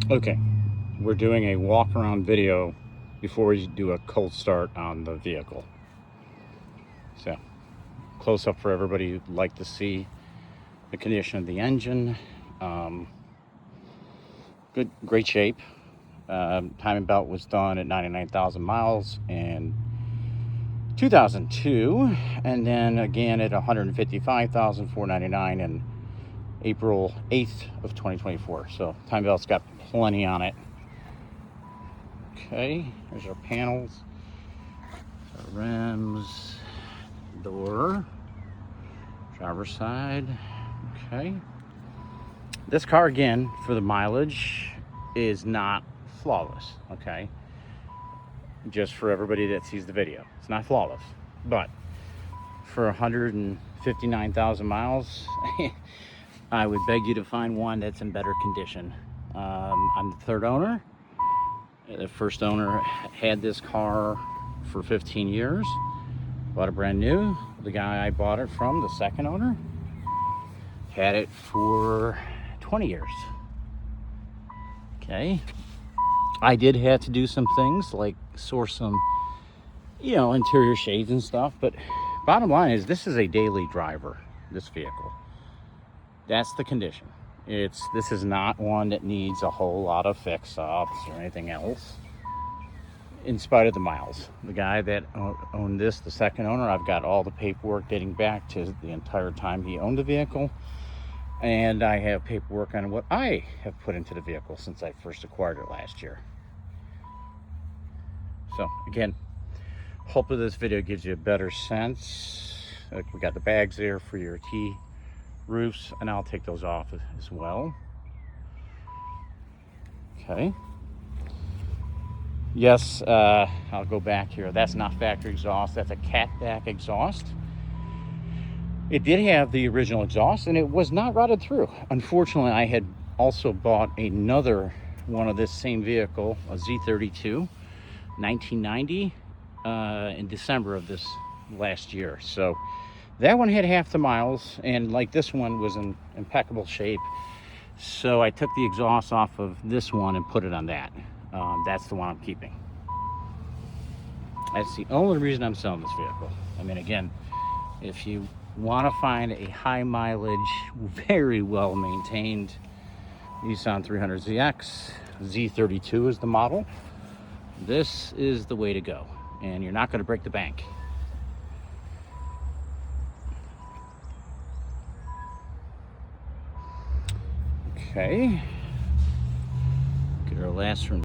Okay, we're doing a walk around video before we do a cold start on the vehicle. So, close up for everybody who'd like to see the condition of the engine. Great shape. Timing belt was done at 99,000 miles in 2002, and then again at 155,499 in April 8th of 2024. So time belt's got plenty on it. Okay, there's our panels, our rims, door, driver's side. Okay, this car, again, for the mileage, is not flawless. Okay, just for everybody that sees the video, it's not flawless, but for 159,000 miles I would beg you to find one that's in better condition. I'm the third owner. The first owner had this car for 15 years, bought it brand new. The guy I bought it from, the second owner, had it for 20 years. Okay, I did have to do some things like source some, interior shades and stuff, but bottom line is this is a daily driver, this vehicle. That's the condition. This is not one that needs a whole lot of fix-ups or anything else, in spite of the miles. The guy that owned this, the second owner, I've got all the paperwork dating back to the entire time he owned the vehicle, and I have paperwork on what I have put into the vehicle since I first acquired it last year. So again, hopefully this video gives you a better sense. We got the bags there for your T roofs, and I'll take those off as well. Okay. Yes, I'll go back here. That's not factory exhaust. That's a catback exhaust. It did have the original exhaust, and it was not rotted through. Unfortunately, I had also bought another one of this same vehicle, a Z32, 1990, in December of this last year. So that one had half the miles, and like this one was in impeccable shape. So I took the exhaust off of this one and put it on that. That's the one I'm keeping. That's the only reason I'm selling this vehicle. I mean, again, if you want to find a high mileage, very well maintained Nissan 300ZX, Z32 is the model, this is the way to go, and you're not going to break the bank. Okay, get our last room.